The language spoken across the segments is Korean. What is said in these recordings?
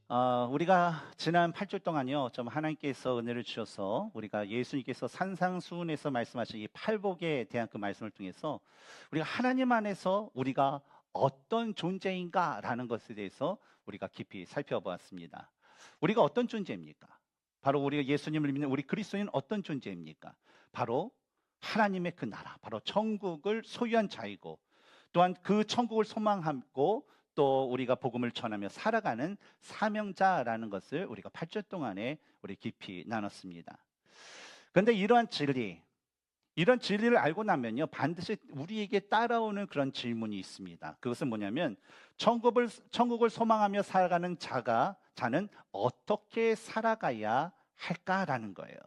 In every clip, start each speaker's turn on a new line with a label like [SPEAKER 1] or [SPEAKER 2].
[SPEAKER 1] 우리가 지난 8주 동안요, 좀 하나님께서 은혜를 주셔서 우리가 예수님께서 산상수훈에서 말씀하신 이 팔복에 대한 그 말씀을 통해서 우리가 하나님 안에서 우리가 어떤 존재인가라는 것에 대해서 우리가 깊이 살펴보았습니다. 우리가 어떤 존재입니까? 바로 우리가 예수님을 믿는 우리 그리스도인은 어떤 존재입니까? 바로 하나님의 그 나라, 바로 천국을 소유한 자이고, 또한 그 천국을 소망하고 또 우리가 복음을 전하며 살아가는 사명자라는 것을 우리가 8주 동안에 우리 깊이 나눴습니다. 그런데 이런 진리를 알고 나면요, 반드시 우리에게 따라오는 그런 질문이 있습니다. 그것은 뭐냐면 천국을 소망하며 살아가는 자는 어떻게 살아가야 할까라는 거예요.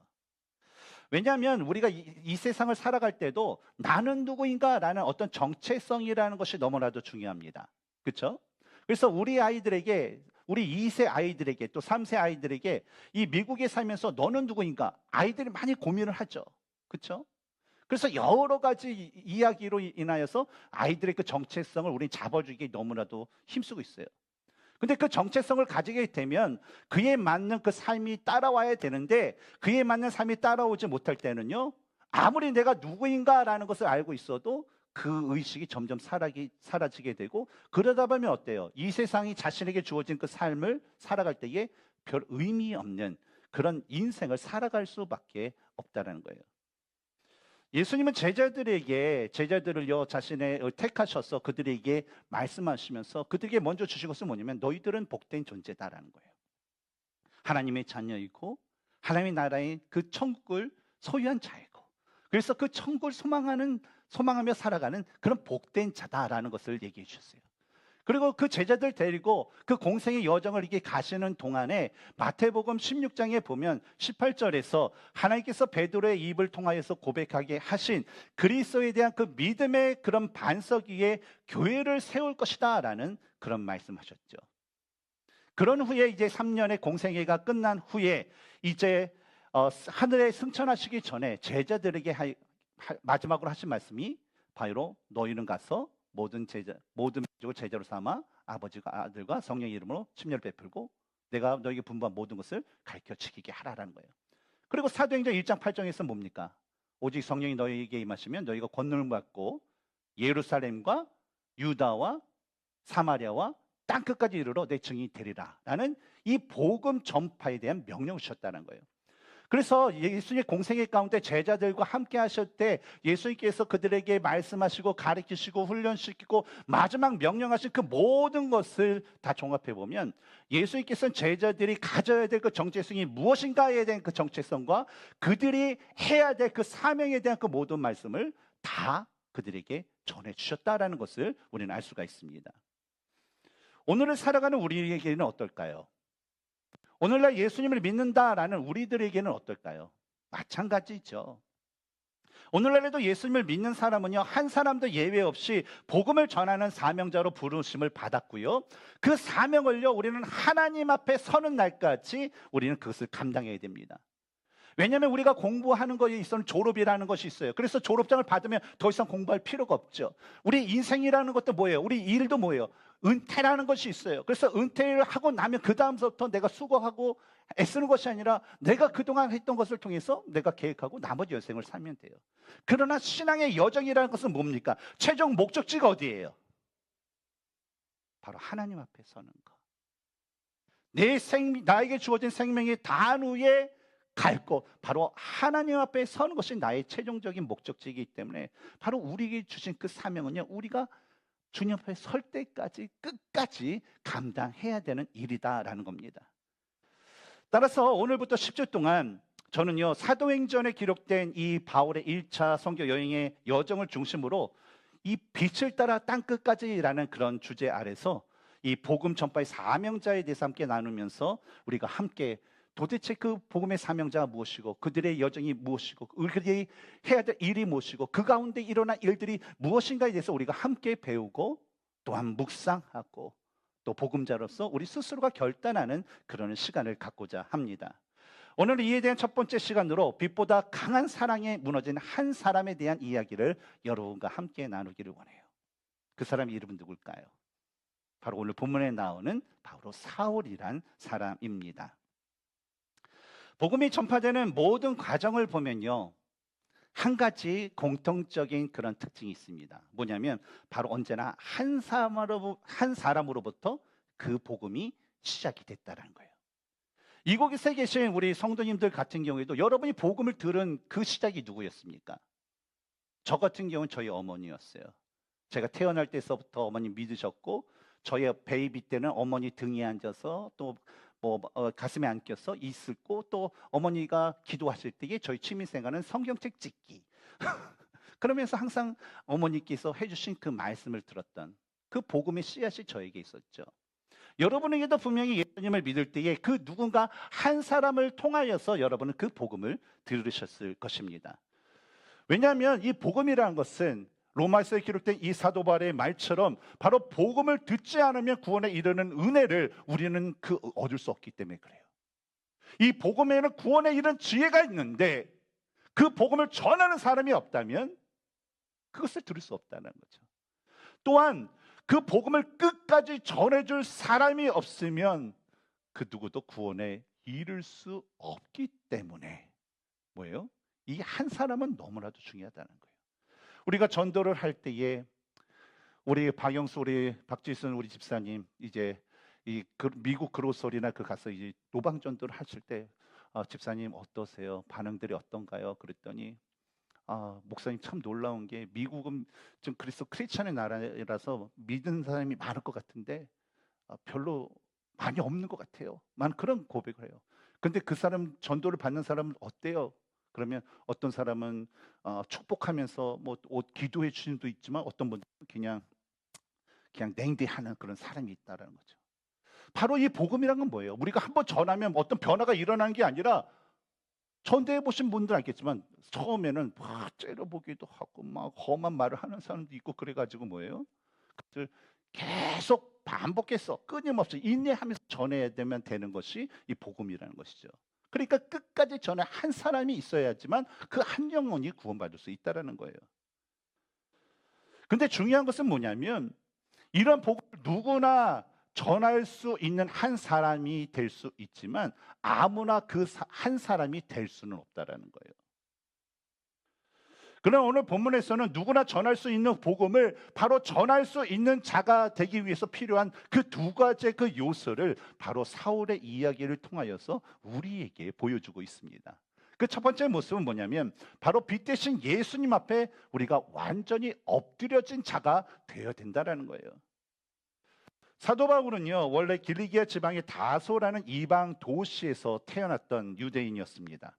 [SPEAKER 1] 왜냐하면 우리가 이 세상을 살아갈 때도 나는 누구인가라는 어떤 정체성이라는 것이 너무나도 중요합니다. 그렇죠? 그래서 우리 2세 아이들에게 또 3세 아이들에게 이 미국에 살면서 너는 누구인가? 아이들이 많이 고민을 하죠. 그렇죠? 그래서 여러 가지 이야기로 인하여서 아이들의 그 정체성을 우리는 잡아주기 너무나도 힘쓰고 있어요. 근데 그 정체성을 가지게 되면 그에 맞는 그 삶이 따라와야 되는데, 그에 맞는 삶이 따라오지 못할 때는요, 아무리 내가 누구인가라는 것을 알고 있어도 그 의식이 점점 사라지게 되고, 그러다 보면 어때요? 이 세상이 자신에게 주어진 그 삶을 살아갈 때에 별 의미 없는 그런 인생을 살아갈 수밖에 없다는 거예요. 예수님은 제자들을요, 자신의 택하셔서 그들에게 말씀하시면서 그들에게 먼저 주신 것은 뭐냐면 너희들은 복된 존재다라는 거예요. 하나님의 자녀이고 하나님의 나라의 그 천국을 소유한 자이고, 그래서 그 천국을 소망하며 살아가는 그런 복된 자다라는 것을 얘기해 주셨어요. 그리고 그 제자들 데리고 그 공생의 여정을 이렇게 가시는 동안에 마태복음 16장에 보면 18절에서 하나님께서 베드로의 입을 통하여서 고백하게 하신 그리스도에 대한 그 믿음의 그런 반석 위에 교회를 세울 것이다 라는 그런 말씀하셨죠. 그런 후에 이제 3년의 공생애가 끝난 후에 이제 하늘에 승천하시기 전에 제자들에게 마지막으로 하신 말씀이 바로 너희는 가서 모든 민족을 제자로 삼아 아버지가 아들과 성령의 이름으로 침례를 베풀고 내가 너희에게 분부한 모든 것을 가르쳐 지키게 하라라는 거예요. 그리고 사도행전 1장 8장에서 뭡니까? 오직 성령이 너희에게 임하시면 너희가 권능을 받고 예루살렘과 유다와 사마리아와 땅끝까지 이르러 내 증인이 되리라 라는 이 복음 전파에 대한 명령을 주셨다는 거예요. 그래서 예수님의 공생애 가운데 제자들과 함께 하실 때 예수님께서 그들에게 말씀하시고 가르치시고 훈련시키고 마지막 명령하신 그 모든 것을 다 종합해 보면 예수님께서는 제자들이 가져야 될 그 정체성이 무엇인가에 대한 그 정체성과 그들이 해야 될 그 사명에 대한 그 모든 말씀을 다 그들에게 전해 주셨다라는 것을 우리는 알 수가 있습니다. 오늘을 살아가는 우리에게는 어떨까요? 오늘날 예수님을 믿는다라는 우리들에게는 어떨까요? 마찬가지죠. 오늘날에도 예수님을 믿는 사람은요, 한 사람도 예외 없이 복음을 전하는 사명자로 부르심을 받았고요. 그 사명을요, 우리는 하나님 앞에 서는 날까지 우리는 그것을 감당해야 됩니다. 왜냐하면 우리가 공부하는 것에 있어서는 졸업이라는 것이 있어요. 그래서 졸업장을 받으면 더 이상 공부할 필요가 없죠. 우리 인생이라는 것도 뭐예요? 우리 일도 뭐예요? 은퇴라는 것이 있어요. 그래서 은퇴를 하고 나면 그 다음부터 내가 수고하고 애쓰는 것이 아니라 내가 그동안 했던 것을 통해서 내가 계획하고 나머지 여생을 살면 돼요. 그러나 신앙의 여정이라는 것은 뭡니까? 최종 목적지가 어디예요? 바로 하나님 앞에 서는 것. 나에게 주어진 생명의 단위에 갈 곳, 바로 하나님 앞에 서는 것이 나의 최종적인 목적지이기 때문에 바로 우리에게 주신 그 사명은요, 우리가 주님 앞에 설 때까지 끝까지 감당해야 되는 일이다라는 겁니다. 따라서 오늘부터 10주 동안 저는요, 사도행전에 기록된 이 바울의 1차 선교 여행의 여정을 중심으로 이 빛을 따라 땅끝까지라는 그런 주제 아래서 이 복음 전파의 사명자에 대해서 함께 나누면서 우리가 함께 도대체 그 복음의 사명자가 무엇이고 그들의 여정이 무엇이고 그들이 해야 될 일이 무엇이고 그 가운데 일어난 일들이 무엇인가에 대해서 우리가 함께 배우고 또한 묵상하고 또 복음자로서 우리 스스로가 결단하는 그런 시간을 갖고자 합니다. 오늘은 이에 대한 첫 번째 시간으로 빛보다 강한 사랑에 무너진 한 사람에 대한 이야기를 여러분과 함께 나누기를 원해요. 그 사람의 이름은 누굴까요? 바로 오늘 본문에 나오는 바로 사울이란 사람입니다. 복음이 전파되는 모든 과정을 보면요, 한 가지 공통적인 그런 특징이 있습니다. 뭐냐면 바로 언제나 한 사람으로부터 그 복음이 시작이 됐다는 거예요. 이곳에 계신 우리 성도님들 같은 경우에도 여러분이 복음을 들은 그 시작이 누구였습니까? 저 같은 경우는 저희 어머니였어요. 제가 태어날 때서부터 어머니 믿으셨고, 저희 베이비 때는 어머니 등에 앉아서 또 가슴에 안겨서 있었고, 또 어머니가 기도하실 때에 저희 취미생활은 성경책 찍기. 그러면서 항상 어머니께서 해주신 그 말씀을 들었던 그 복음의 씨앗이 저에게 있었죠. 여러분에게도 분명히 예수님을 믿을 때에 그 누군가 한 사람을 통하여서 여러분은 그 복음을 들으셨을 것입니다. 왜냐하면 이 복음이라는 것은 로마서에 기록된 이 사도 바울의 말처럼 바로 복음을 듣지 않으면 구원에 이르는 은혜를 우리는 얻을 수 없기 때문에 그래요. 이 복음에는 구원에 이르는 지혜가 있는데 그 복음을 전하는 사람이 없다면 그것을 들을 수 없다는 거죠. 또한 그 복음을 끝까지 전해줄 사람이 없으면 그 누구도 구원에 이를 수 없기 때문에 뭐예요? 이 한 사람은 너무나도 중요하다는 거예요. 우리가 전도를 할 때에 우리 박영수, 우리 박지순 우리 집사님 이제 미국 그로소리나 가서 이제 노방 전도를 하실 때 집사님 어떠세요? 반응들이 어떤가요? 그랬더니 목사님 참 놀라운 게 미국은 좀 그리스도 크리스천의 나라라서 믿는 사람이 많을 것 같은데 별로 많이 없는 것 같아요. 만 그런 고백을 해요. 근데 그 사람 전도를 받는 사람은 어때요? 그러면 어떤 사람은 축복하면서 기도해 주시는 도 있지만 어떤 분은 그냥 냉대하는 그런 사람이 있다라는 거죠. 바로 이 복음이란 건 뭐예요? 우리가 한번 전하면 어떤 변화가 일어나는 게 아니라 전대해 보신 분들 알겠지만 처음에는 막 째려보기도 하고 막 험한 말을 하는 사람도 있고 그래가지고 뭐예요? 그들 계속 반복해서 끊임없이 인내하면서 전해야 되는 것이 이 복음이라는 것이죠. 그러니까 끝까지 전해 한 사람이 있어야지만 그 한 영혼이 구원받을 수 있다라는 거예요. 근데 중요한 것은 뭐냐면 이런 복음을 누구나 전할 수 있는 한 사람이 될 수 있지만 아무나 그 한 사람이 될 수는 없다라는 거예요. 그러나 오늘 본문에서는 누구나 전할 수 있는 복음을 바로 전할 수 있는 자가 되기 위해서 필요한 그 두 가지의 그 요소를 바로 사울의 이야기를 통하여서 우리에게 보여주고 있습니다. 그 첫 번째 모습은 뭐냐면 바로 빛 대신 예수님 앞에 우리가 완전히 엎드려진 자가 되어야 된다라는 거예요. 사도 바울은요, 원래 길리기아 지방의 다소라는 이방 도시에서 태어났던 유대인이었습니다.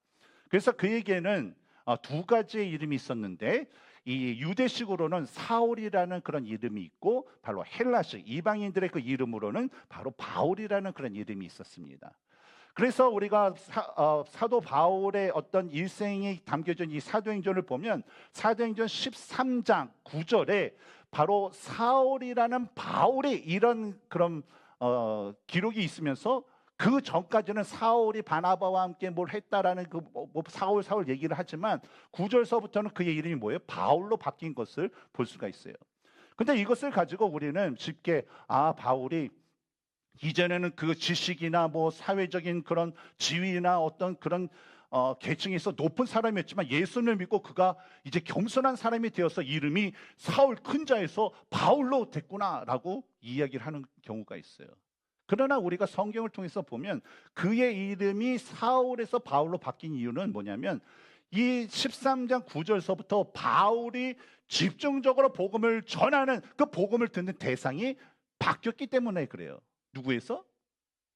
[SPEAKER 1] 그래서 그에게는 두 가지의 이름이 있었는데 이 유대식으로는 사울이라는 그런 이름이 있고 바로 헬라식 이방인들의 그 이름으로는 바로 바울이라는 그런 이름이 있었습니다. 그래서 우리가 사도 바울의 어떤 일생이 담겨진 이 사도행전을 보면 사도행전 13장 9절에 바로 사울이라는 바울의 이런 그런 기록이 있으면서 그 전까지는 사울이 바나바와 함께 뭘 했다라는 사울 얘기를 하지만 9절서부터는 그의 이름이 뭐예요? 바울로 바뀐 것을 볼 수가 있어요. 근데 이것을 가지고 우리는 쉽게 바울이 이전에는 그 지식이나 사회적인 그런 지위나 어떤 그런 계층에서 높은 사람이었지만 예수를 믿고 그가 이제 겸손한 사람이 되어서 이름이 사울 큰 자에서 바울로 됐구나라고 이야기를 하는 경우가 있어요. 그러나 우리가 성경을 통해서 보면 그의 이름이 사울에서 바울로 바뀐 이유는 뭐냐면 이 13장 9절서부터 바울이 집중적으로 복음을 전하는 그 복음을 듣는 대상이 바뀌었기 때문에 그래요. 누구에서?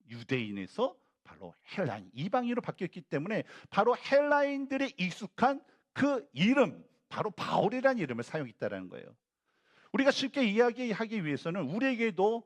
[SPEAKER 1] 유대인에서 바로 헬라인, 이방인으로 바뀌었기 때문에 바로 헬라인들이 익숙한 그 이름, 바로 바울이라는 이름을 사용했다는 거예요. 우리가 쉽게 이야기하기 위해서는 우리에게도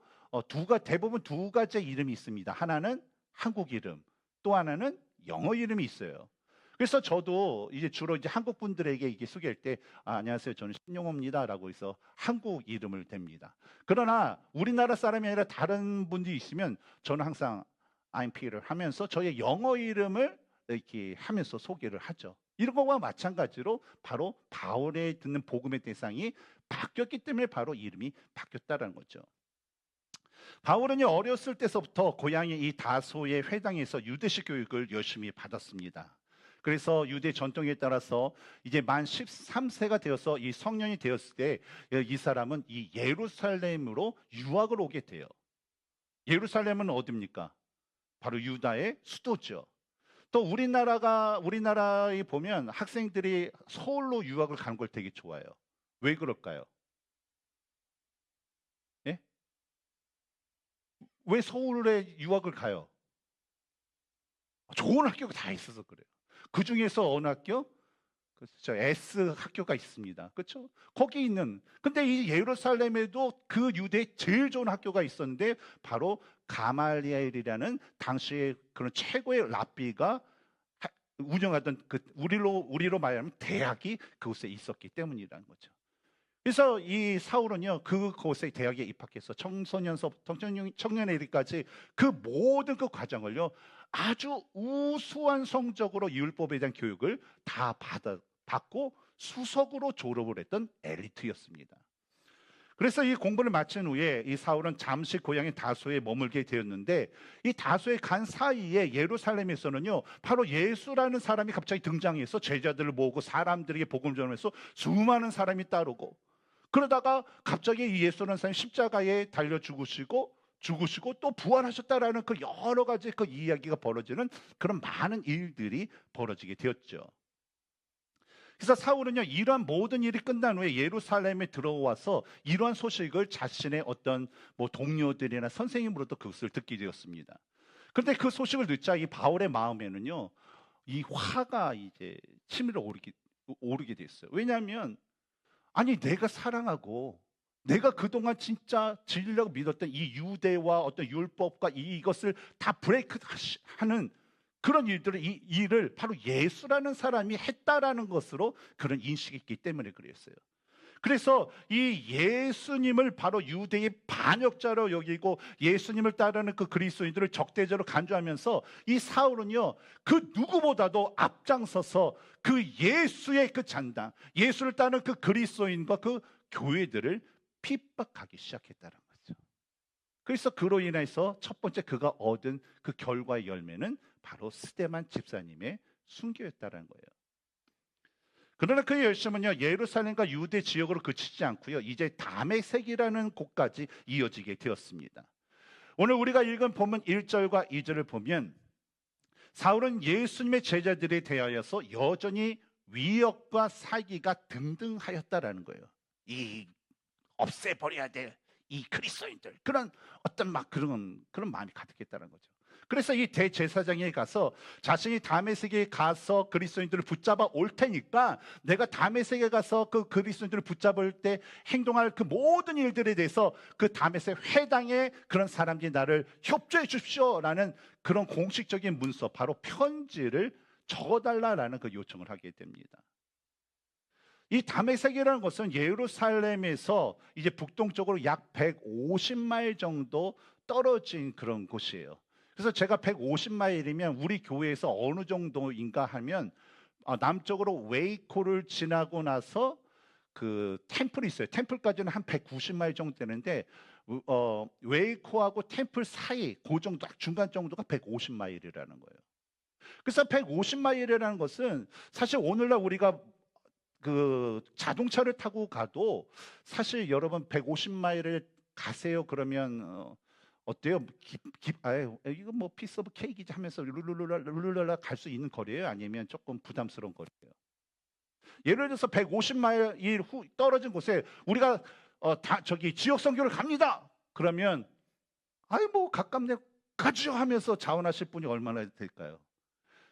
[SPEAKER 1] 대부분 두 가지의 이름이 있습니다. 하나는 한국 이름, 또 하나는 영어 이름이 있어요. 그래서 저도 이제 주로 이제 한국 분들에게 이게 소개할 때 안녕하세요, 저는 신용호입니다라고 해서 한국 이름을 댑니다. 그러나 우리나라 사람이 아니라 다른 분들이 있으면 저는 항상 I'm Peter 하면서 저의 영어 이름을 이렇게 하면서 소개를 하죠. 이런 것과 마찬가지로 바로 바울의 듣는 복음의 대상이 바뀌었기 때문에 바로 이름이 바뀌었다는 거죠. 바울은요, 어렸을 때서부터 고향의 이 다소의 회당에서 유대식 교육을 열심히 받았습니다. 그래서 유대 전통에 따라서 이제 만 13세가 되어서 이 성년이 되었을 때 이 사람은 이 예루살렘으로 유학을 오게 돼요. 예루살렘은 어디입니까? 바로 유다의 수도죠. 또 우리나라에 보면 학생들이 서울로 유학을 가는 걸 되게 좋아해요. 왜 그럴까요? 예? 왜 서울에 유학을 가요? 좋은 학교가 다 있어서 그래요. 그 중에서 어느 학교? 그렇죠. S 학교가 있습니다. 그렇죠? 거기 있는. 근데 이 예루살렘에도 그 유대 제일 좋은 학교가 있었는데 바로 가말리엘이라는 당시의 그런 최고의 랍비가 운영하던 그 우리로 말하면 대학이 그곳에 있었기 때문이라는 거죠. 그래서 이 사울은요, 그곳에 대학에 입학해서 청소년서부터 청년에 이르기까지 그 모든 그 과정을요, 아주 우수한 성적으로 율법에 대한 교육을 다 받고 수석으로 졸업을 했던 엘리트였습니다. 그래서 이 공부를 마친 후에 이 사울은 잠시 고향인 다소에 머물게 되었는데, 이 다소에 간 사이에 예루살렘에서는요, 바로 예수라는 사람이 갑자기 등장해서 제자들을 모으고 사람들에게 복음을 전하면서 수많은 사람이 따르고, 그러다가 갑자기 이 예수라는 사람이 십자가에 달려 죽으시고 또 부활하셨다라는 그 여러 가지 그 이야기가 벌어지는 그런 많은 일들이 벌어지게 되었죠. 그래서 사울은요, 이러한 모든 일이 끝난 후에 예루살렘에 들어와서 이러한 소식을 자신의 어떤 뭐 동료들이나 선생님으로부터 그것을 듣게 되었습니다. 그런데 그 소식을 듣자 이 바울의 마음에는요, 이 화가 이제 치밀어 오르게 됐어요. 왜냐하면 아니 내가 사랑하고 내가 그동안 진짜 진리라고 믿었던 이 유대와 어떤 율법과 이것을 다 브레이크하는 그런 일들을 이 일을 바로 예수라는 사람이 했다라는 것으로 그런 인식이 있기 때문에 그랬어요. 그래서 이 예수님을 바로 유대의 반역자로 여기고 예수님을 따르는 그 그리스도인들을 적대적으로 간주하면서 이 사울은요, 그 누구보다도 앞장서서 그 예수의 그 잔당, 예수를 따르는 그 그리스도인과 그 교회들을 핍박하기 시작했다는 거죠. 그래서 그로 인해서 첫 번째 그가 얻은 그 결과의 열매는 바로 스데반 집사님의 순교였다는 거예요. 그러나 그의 열심은요, 예루살렘과 유대 지역으로 그치지 않고요, 이제 다메섹이라는 곳까지 이어지게 되었습니다. 오늘 우리가 읽은 본문 1절과 2절을 보면 사울은 예수님의 제자들에 대하여서 여전히 위협과 사기가 등등하였다라는 거예요. 이 없애버려야 될 이 그리스도인들, 그런 어떤 막 그런 마음이 가득했다는 거죠. 그래서 이 대제사장에 가서 자신이 다메섹에 가서 그리스도인들을 붙잡아 올 테니까 내가 다메섹에 가서 그 그리스도인들을 붙잡을 때 행동할 그 모든 일들에 대해서 그 다메섹 회당에 그런 사람들이 나를 협조해 주십시오라는 그런 공식적인 문서, 바로 편지를 적어달라라는 그 요청을 하게 됩니다. 이 다메섹이라는 것은 예루살렘에서 이제 북동쪽으로 약 150마일 정도 떨어진 그런 곳이에요. 그래서 제가 150마일이면 우리 교회에서 어느 정도인가 하면 남쪽으로 웨이코를 지나고 나서 그 템플이 있어요. 템플까지는 한 190마일 정도 되는데 웨이코하고 템플 사이 그 정도 중간 정도가 150마일이라는 거예요. 그래서 150마일이라는 것은 사실 오늘날 우리가 그 자동차를 타고 가도 사실 여러분 150마일을 가세요 그러면 어때요? 이거 뭐 피스 오브 케이크지 하면서 룰루랄라 갈 수 있는 거리예요? 아니면 조금 부담스러운 거리예요? 예를 들어서 150마일 후 떨어진 곳에 우리가 저기 지역 선교를 갑니다. 그러면 아이 뭐 가깝네 가죠 하면서 자원하실 분이 얼마나 될까요?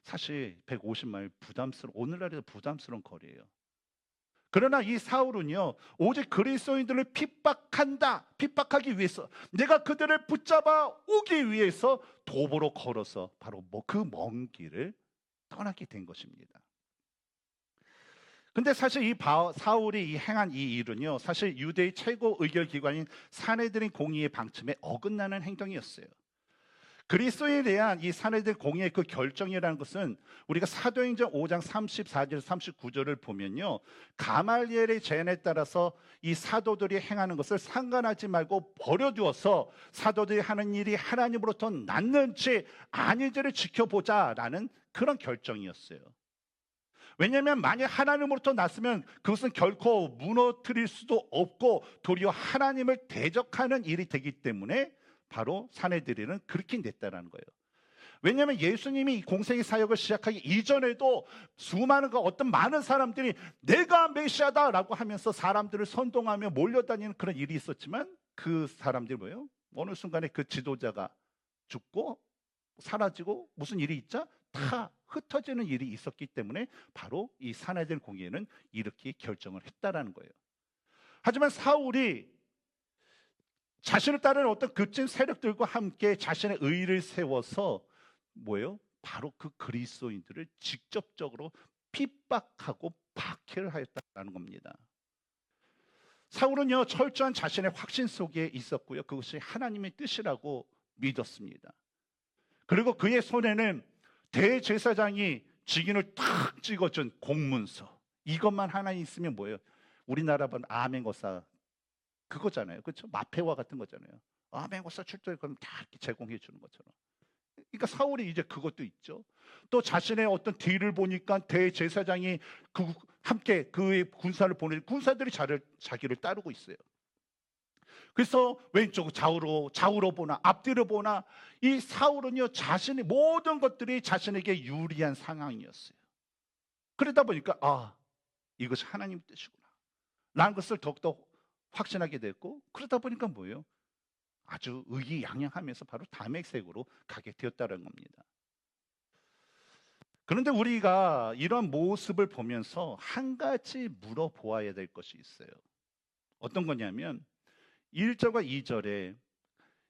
[SPEAKER 1] 사실 150마일 오늘날에도 부담스러운 거리예요. 그러나 이 사울은요, 오직 그리스도인들을 핍박하기 위해서, 내가 그들을 붙잡아 오기 위해서 도보로 걸어서 바로 그 먼 길을 떠나게 된 것입니다. 근데 사실 이 사울이 행한 이 일은요, 사실 유대의 최고 의결 기관인 산헤드린 공의의 방침에 어긋나는 행동이었어요. 그리스도에 대한 이 사내들 공의의 그 결정이라는 것은 우리가 사도행전 5장 34절 39절을 보면요, 가말리엘의 제안에 따라서 이 사도들이 행하는 것을 상관하지 말고 버려두어서 사도들이 하는 일이 하나님으로부터 낫는지 아닌지를 지켜보자라는 그런 결정이었어요. 왜냐하면 만약 하나님으로부터 났으면 그것은 결코 무너뜨릴 수도 없고 도리어 하나님을 대적하는 일이 되기 때문에 바로 사내들이는 그렇게 냈다라는 거예요. 왜냐하면 예수님이 공생의 사역을 시작하기 이전에도 수많은 어떤 많은 사람들이 내가 메시아다라고 하면서 사람들을 선동하며 몰려다니는 그런 일이 있었지만, 그 사람들이 뭐예요? 어느 순간에 그 지도자가 죽고 사라지고 무슨 일이 있자 다 흩어지는 일이 있었기 때문에 바로 이 사내들 공의회는 이렇게 결정을 했다라는 거예요. 하지만 사울이 자신을 따르는 어떤 급진 세력들과 함께 자신의 의를 세워서 뭐예요? 바로 그 그리스도인들을 직접적으로 핍박하고 박해를 하였다는 겁니다. 사울은요, 철저한 자신의 확신 속에 있었고요, 그것이 하나님의 뜻이라고 믿었습니다. 그리고 그의 손에는 대제사장이 직인을 탁 찍어준 공문서, 이것만 하나 있으면 뭐예요? 우리나라 번 아멘거사 그거잖아요. 그렇죠? 마패와 같은 거잖아요. 아멘거사 출동해 그럼 다 이렇게 제공해 주는 것처럼. 그러니까 사울이 이제 그것도 있죠. 또 자신의 어떤 뒤를 보니까 대제사장이 함께 그의 군사를 보내, 군사들이 자기를 따르고 있어요. 그래서 왼쪽 좌우로 보나 앞뒤로 보나 이 사울은요, 자신의 모든 것들이 자신에게 유리한 상황이었어요. 그러다 보니까 이것이 하나님 뜻이구나 라는 것을 더욱더 확신하게 됐고, 그러다 보니까 뭐예요? 아주 의기양양하면서 바로 다메섹으로 가게 되었다는 겁니다. 그런데 우리가 이런 모습을 보면서 한 가지 물어보아야 될 것이 있어요. 어떤 거냐면 1절과 2절에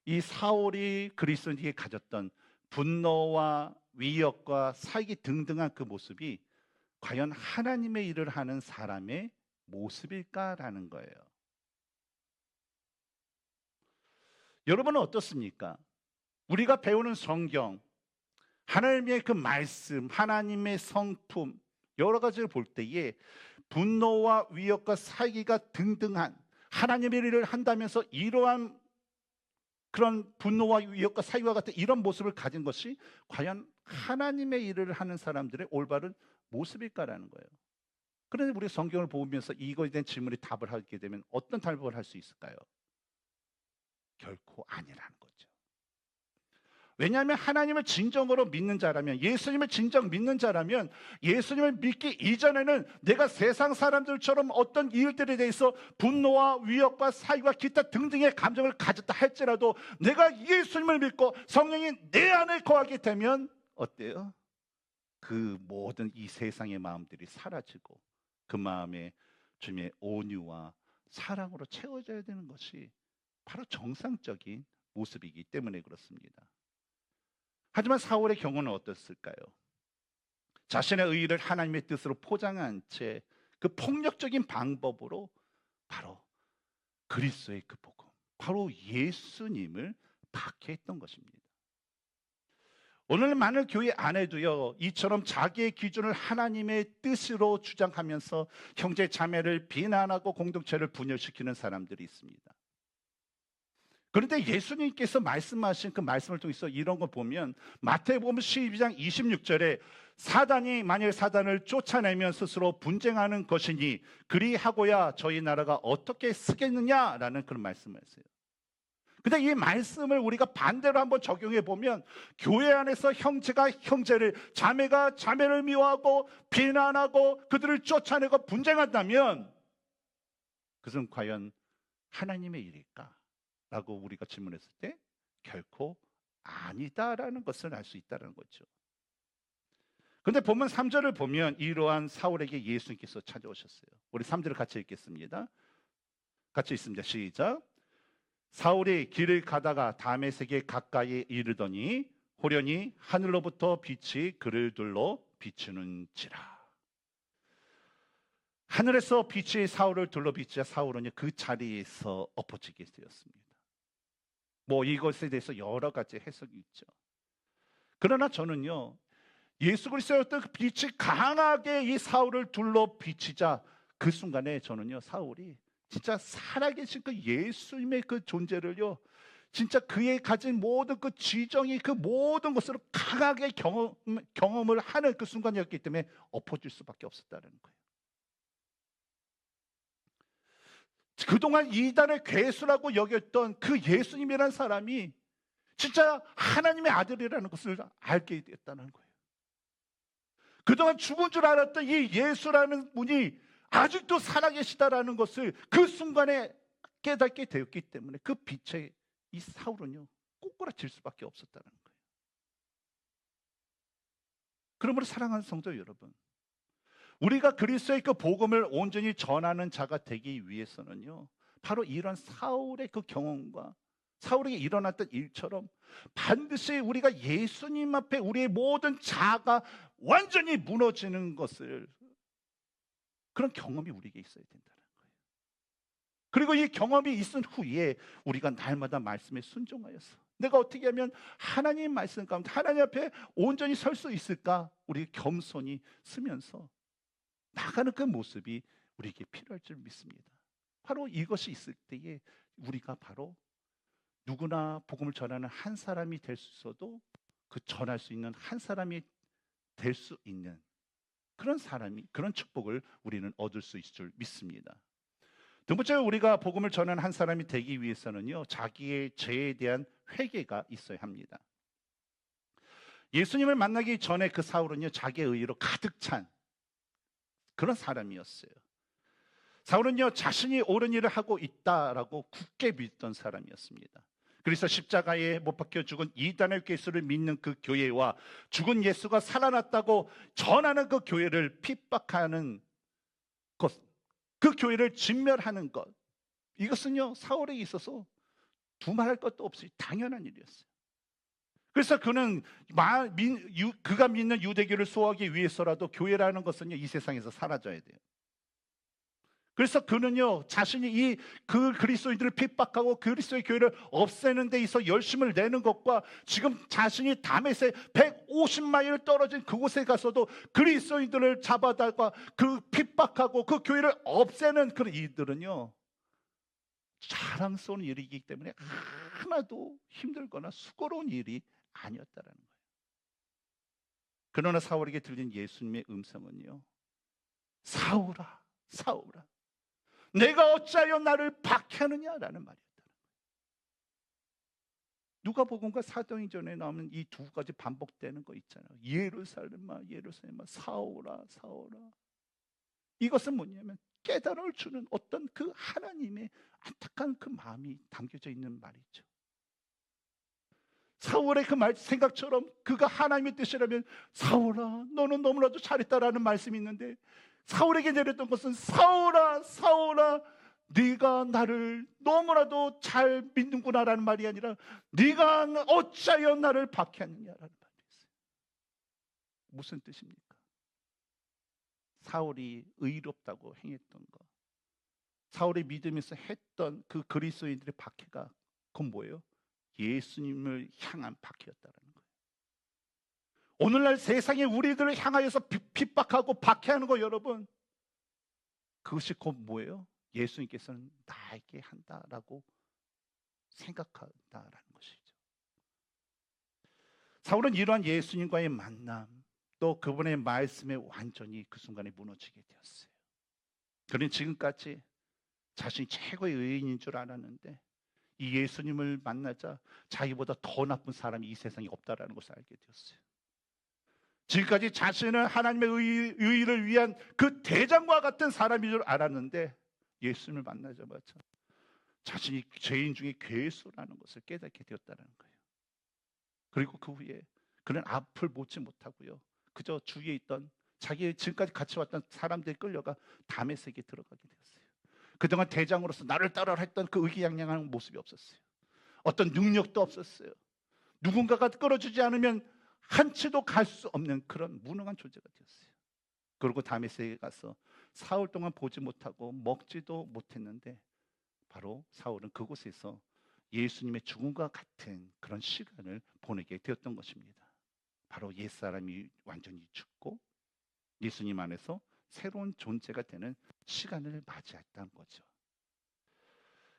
[SPEAKER 1] 이 사울이 그리스도인에게 가졌던 분노와 위협과 사기 등등한 그 모습이 과연 하나님의 일을 하는 사람의 모습일까라는 거예요. 여러분은 어떻습니까? 우리가 배우는 성경, 하나님의 그 말씀, 하나님의 성품 여러 가지를 볼 때에 분노와 위협과 사기가 등등한 하나님의 일을 한다면서 이러한 그런 분노와 위협과 사기와 같은 이런 모습을 가진 것이 과연 하나님의 일을 하는 사람들의 올바른 모습일까라는 거예요. 그런데 우리 성경을 보면서 이거에 대한 질문에 답을 하게 되면 어떤 답을 할 수 있을까요? 결코 아니라는 거죠. 왜냐하면 하나님을 진정으로 믿는 자라면, 예수님을 진정 믿는 자라면, 예수님을 믿기 이전에는 내가 세상 사람들처럼 어떤 일들에 대해서 분노와 위협과 사기와 기타 등등의 감정을 가졌다 할지라도 내가 예수님을 믿고 성령이 내 안에 거하게 되면 어때요? 그 모든 이 세상의 마음들이 사라지고 그 마음에 주님의 온유와 사랑으로 채워져야 되는 것이 바로 정상적인 모습이기 때문에 그렇습니다. 하지만 사울의 경우는 어땠을까요? 자신의 의의를 하나님의 뜻으로 포장한 채 그 폭력적인 방법으로 바로 그리스도의 그 복음, 바로 예수님을 박해했던 것입니다. 오늘 많은 교회 안에도요, 이처럼 자기의 기준을 하나님의 뜻으로 주장하면서 형제 자매를 비난하고 공동체를 분열시키는 사람들이 있습니다. 그런데 예수님께서 말씀하신 그 말씀을 통해서 이런 거 보면 마태복음 12장 26절에 만일 사단을 쫓아내면 스스로 분쟁하는 것이니 그리하고야 저희 나라가 어떻게 쓰겠느냐라는 그런 말씀을 했어요. 근데 이 말씀을 우리가 반대로 한번 적용해 보면 교회 안에서 형제가 형제를, 자매가 자매를 미워하고 비난하고 그들을 쫓아내고 분쟁한다면 그것은 과연 하나님의 일일까? 라고 우리가 질문했을 때 결코 아니다라는 것을 알 수 있다는 거죠. 그런데 본문 3절을 보면 이러한 사울에게 예수님께서 찾아오셨어요. 우리 3절을 같이 읽겠습니다. 같이 읽습니다. 시작. 사울이 길을 가다가 다메섹에 가까이 이르더니 호련히 하늘로부터 빛이 그를 둘러 비추는지라. 하늘에서 빛이 사울을 둘러 비추자 사울은 그 자리에서 엎어지게 되었습니다. 이것에 대해서 여러 가지 해석이 있죠. 그러나 저는요, 예수 그리스도의 어떤 그 빛이 강하게 이 사울을 둘러 비치자 그 순간에 저는요, 사울이 진짜 살아계신 그 예수님의 그 존재를요, 진짜 그의 가진 모든 그 지정이 그 모든 것으로 강하게 경험을 하는 그 순간이었기 때문에 엎어질 수밖에 없었다는 거예요. 그동안 이단의 괴수라고 여겼던 그 예수님이라는 사람이 진짜 하나님의 아들이라는 것을 알게 됐다는 거예요. 그동안 죽은 줄 알았던 이 예수라는 분이 아직도 살아계시다라는 것을 그 순간에 깨닫게 되었기 때문에 그 빛에 이 사울은요, 꼬꾸라질 수밖에 없었다는 거예요. 그러므로 사랑하는 성도 여러분, 우리가 그리스도의 그 복음을 온전히 전하는 자가 되기 위해서는요, 바로 이런 사울의 그 경험과 사울에게 일어났던 일처럼 반드시 우리가 예수님 앞에 우리의 모든 자아가 완전히 무너지는 것을, 그런 경험이 우리에게 있어야 된다는 거예요. 그리고 이 경험이 있은 후에 우리가 날마다 말씀에 순종하여서 내가 어떻게 하면 하나님 말씀 가운데 하나님 앞에 온전히 설 수 있을까, 우리 겸손히 쓰면서 나가는 그 모습이 우리에게 필요할 줄 믿습니다. 바로 이것이 있을 때에 우리가 바로 누구나 복음을 전하는 한 사람이 될 수 있어도 그 전할 수 있는 한 사람이 될 수 있는 그런 사람이, 그런 축복을 우리는 얻을 수 있을 줄 믿습니다. 두 번째로 우리가 복음을 전하는 한 사람이 되기 위해서는요, 자기의 죄에 대한 회개가 있어야 합니다. 예수님을 만나기 전에 그 사울은요, 자기의 의로 가득 찬 그런 사람이었어요. 사울은요, 자신이 옳은 일을 하고 있다라고 굳게 믿던 사람이었습니다. 그래서 십자가에 못 박혀 죽은 이단의 예수를 믿는 그 교회와 죽은 예수가 살아났다고 전하는 그 교회를 핍박하는 것, 그 교회를 진멸하는 것, 이것은요, 사울에게 있어서 두말할 것도 없이 당연한 일이었어요. 그래서 그는 그가 믿는 유대교를 소화하기 위해서라도 교회라는 것은요, 이 세상에서 사라져야 돼요. 그래서 그는요, 자신이 그 그리스도인들을 핍박하고 그리스도의 교회를 없애는 데 있어 열심을 내는 것과 지금 자신이 다메섹 150마일 떨어진 그곳에 가서도 그리스도인들을 잡아다가 그 핍박하고 그 교회를 없애는 그런 일들은요, 자랑스러운 일이기 때문에 하나도 힘들거나 수고로운 일이 아니었다라는 거예요. 그러나 사울에게 들린 예수님의 음성은요, 사울아, 사울아, 내가 어찌하여 나를 박해하느냐라는 말이었다는 거예요. 누가복음과 사도행전에 나오는 이 두 가지 반복되는 거 있잖아요. 예루살렘아, 예루살렘아, 사울아, 사울아. 이것은 뭐냐면 깨달음을 주는 어떤 그 하나님의 안타까운 그 마음이 담겨져 있는 말이죠. 사울의 그 말 생각처럼 그가 하나님의 뜻이라면 사울아, 너는 너무나도 잘했다라는 말씀이 있는데 사울에게 내렸던 것은 사울아, 사울아, 네가 나를 너무나도 잘 믿는구나라는 말이 아니라 네가 어찌하여 나를 박해하느냐라는 말이었어요. 무슨 뜻입니까? 사울이 의롭다고 행했던 것, 사울이 믿으면서 했던 그 그리스도인들의 박해가 그건 뭐예요? 예수님을 향한 박해였다는 거예요. 오늘날 세상에 우리들을 향하여서 핍박하고 박해하는 거, 여러분, 그것이 곧 뭐예요? 예수님께서는 나에게 한다라고 생각한다라는 것이죠. 사울은 이러한 예수님과의 만남, 또 그분의 말씀에 완전히 그 순간에 무너지게 되었어요. 그는 지금까지 자신이 최고의 의인인 줄 알았는데 이 예수님을 만나자 자기보다 더 나쁜 사람이 이 세상에 없다라는 것을 알게 되었어요. 지금까지 자신은 하나님의 의를 위한 그 대장과 같은 사람인 줄 알았는데 예수님을 만나자마자 자신이 죄인 중에 괴수라는 것을 깨닫게 되었다는 거예요. 그리고 그 후에 그는 앞을 보지 못하고요, 그저 주위에 있던 자기 지금까지 같이 왔던 사람들이 끌려가 다메섹에 들어가게 되었어요. 그동안 대장으로서 나를 따라라 했던 그 의기양양한 모습이 없었어요. 어떤 능력도 없었어요. 누군가가 끌어주지 않으면 한 치도 갈 수 없는 그런 무능한 존재가 되었어요. 그리고 다메섹에 가서 사흘 동안 보지 못하고 먹지도 못했는데 바로 사울은 그곳에서 예수님의 죽음과 같은 그런 시간을 보내게 되었던 것입니다. 바로 옛사람이 완전히 죽고 예수님 안에서 새로운 존재가 되는 시간을 맞이했다는 거죠.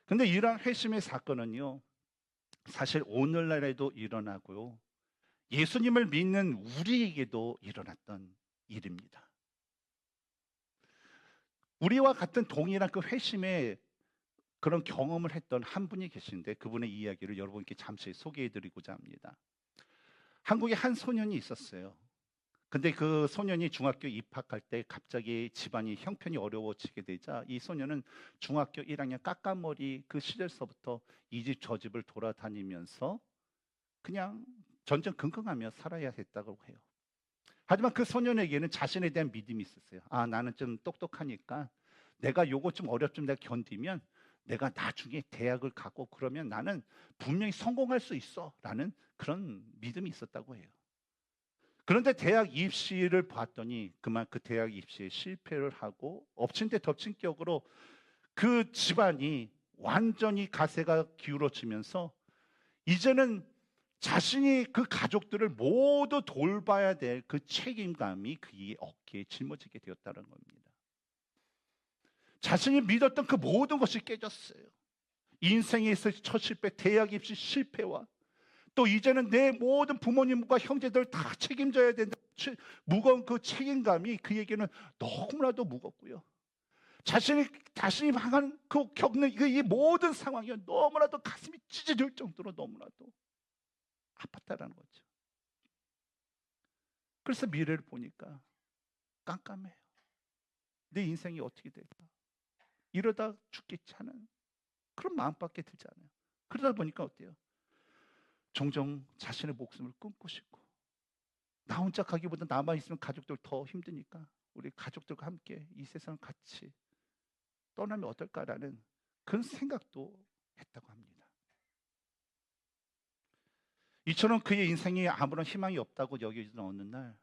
[SPEAKER 1] 근데 이러한 회심의 사건은요, 사실 오늘날에도 일어나고요, 예수님을 믿는 우리에게도 일어났던 일입니다. 우리와 같은 동일한 그 회심의 그런 경험을 했던 한 분이 계신데, 그분의 이야기를 여러분께 잠시 소개해드리고자 합니다. 한국에 한 소년이 있었어요. 근데 그 소년이 중학교 입학할 때 갑자기 집안이 형편이 어려워지게 되자 이 소년은 중학교 1학년 까까머리 그 시절서부터 이 집 저 집을 돌아다니면서 그냥 전전긍긍하며 살아야 했다고 해요. 하지만 그 소년에게는 자신에 대한 믿음이 있었어요. 아, 나는 좀 똑똑하니까 내가 요거 좀 어렵좀 내가 견디면 내가 나중에 대학을 가고 그러면 나는 분명히 성공할 수 있어 라는 그런 믿음이 있었다고 해요. 그런데 대학 입시를 봤더니 그만 그 대학 입시에 실패를 하고 엎친 데 덮친 격으로 그 집안이 완전히 가세가 기울어지면서 이제는 자신이 그 가족들을 모두 돌봐야 될 그 책임감이 그의 어깨에 짊어지게 되었다는 겁니다. 자신이 믿었던 그 모든 것이 깨졌어요. 인생에서 첫 실패, 대학 입시 실패와 또 이제는 내 모든 부모님과 형제들 다 책임져야 된다. 무거운 그 책임감이 그에게는 너무나도 무겁고요. 자신이 당한 그 겪는 이 모든 상황이 너무나도 가슴이 찢어질 정도로 너무나도 아팠다라는 거죠. 그래서 미래를 보니까 깜깜해요. 내 인생이 어떻게 될까? 이러다 죽겠지 하는 그런 마음밖에 들지 않아요. 그러다 보니까 어때요? 종종 자신의 목숨을 끊고 싶고 나 혼자 가기보다 남아 있으면 가족들 더 힘드니까 우리 가족들과 함께 이 세상을 같이 떠나면 어떨까라는 그런 생각도 했다고 합니다. 이처럼 그의 인생에 아무런 희망이 없다고 여겨지던 어느 날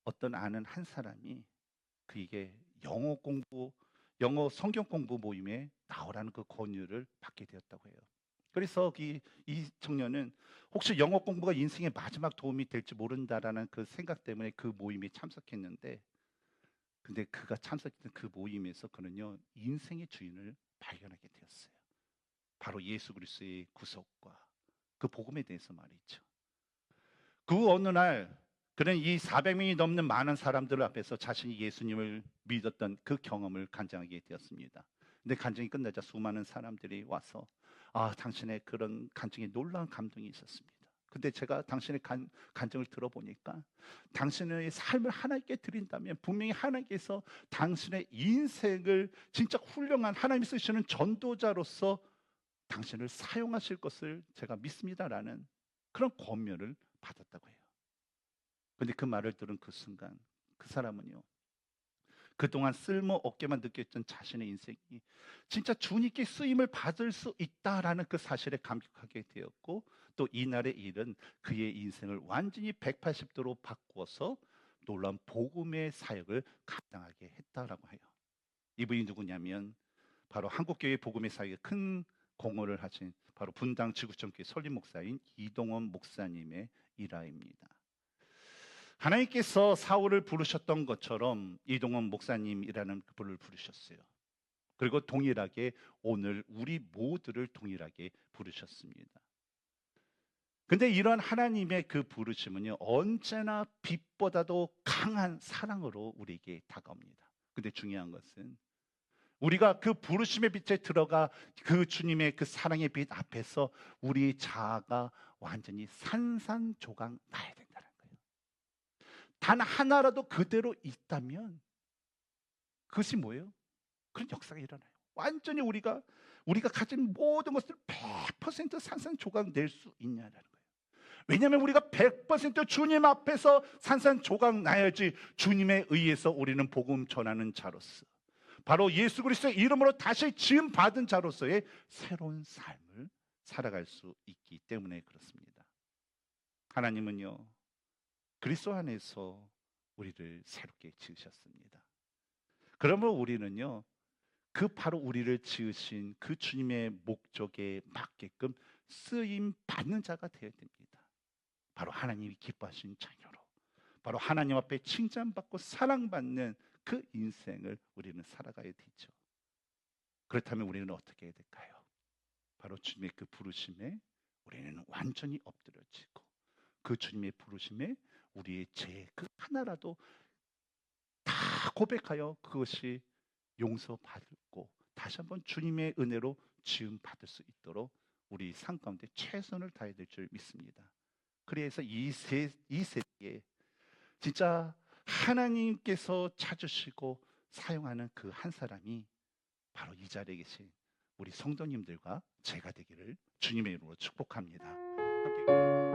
[SPEAKER 1] 어떤 아는 한 사람이 그에게 영어 성경 공부 모임에 나오라는 그 권유를 받게 되었다고 해요. 그래서 이 청년은 혹시 영어 공부가 인생의 마지막 도움이 될지 모른다라는 그 생각 때문에 그 모임에 참석했는데 근데 그가 참석했던 그 모임에서 그는요 인생의 주인을 발견하게 되었어요. 바로 예수 그리스도의 구속과 그 복음에 대해서 말이죠. 그 어느 날 그는 이 400명이 넘는 많은 사람들 앞에서 자신이 예수님을 믿었던 그 경험을 간증하게 되었습니다. 근데 간증이 끝나자 수많은 사람들이 와서 당신의 그런 간증에 놀라운 감동이 있었습니다. 근데 제가 당신의 간증을 들어보니까 당신의 삶을 하나님께 드린다면 분명히 하나님께서 당신의 인생을 진짜 훌륭한 하나님이 쓰시는 전도자로서 당신을 사용하실 것을 제가 믿습니다라는 그런 권면을 받았다고 해요. 근데 그 말을 들은 그 순간 그 사람은요 그동안 쓸모 없게만 느꼈던 자신의 인생이 진짜 주님께 쓰임을 받을 수 있다라는 그 사실에 감격하게 되었고 또 이날의 일은 그의 인생을 완전히 180도로 바꾸어서 놀라운 복음의 사역을 감당하게 했다라고 해요. 이분이 누구냐면 바로 한국교회 복음의 사역에 큰 공헌을 하신 바로 분당 지구촌교회 설립 목사인 이동원 목사님의 일화입니다. 하나님께서 사울을 부르셨던 것처럼 이동원 목사님이라는 분을 부르셨어요. 그리고 동일하게 오늘 우리 모두를 동일하게 부르셨습니다. 근데 이런 하나님의 그 부르심은요 언제나 빛보다도 강한 사랑으로 우리에게 다가옵니다. 근데 중요한 것은 우리가 그 부르심의 빛에 들어가 그 주님의 그 사랑의 빛 앞에서 우리 자아가 완전히 산산조각 나야 된다는 거예요. 단 하나라도 그대로 있다면 그것이 뭐예요? 그런 역사가 일어나요. 완전히 우리가 가진 모든 것을 100% 산산조각 낼 수 있냐라는 거예요. 왜냐하면 우리가 100% 주님 앞에서 산산조각 나야지 주님에 의해서 우리는 복음 전하는 자로서 바로 예수 그리스도의 이름으로 다시 지음 받은 자로서의 새로운 삶을 살아갈 수 있기 때문에 그렇습니다. 하나님은요 그리스도 안에서 우리를 새롭게 지으셨습니다. 그러면 우리는요 그 바로 우리를 지으신 그 주님의 목적에 맞게끔 쓰임 받는 자가 되어야 됩니다. 바로 하나님이 기뻐하신 자녀로, 바로 하나님 앞에 칭찬받고 사랑받는 그 인생을 우리는 살아가야 되죠. 그렇다면 우리는 어떻게 해야 될까요? 바로 주님의 그 부르심에 우리는 완전히 엎드려지고, 그 주님의 부르심에 우리의 죄 그 하나라도 다 고백하여 그것이 용서받고 다시 한번 주님의 은혜로 지음 받을 수 있도록 우리 삶 가운데 최선을 다해야 될 줄 믿습니다. 그래서 이 세대에 진짜 하나님께서 찾으시고 사용하는 그 한 사람이 바로 이 자리에 계신 우리 성도님들과 제가 되기를 주님의 이름으로 축복합니다. 함께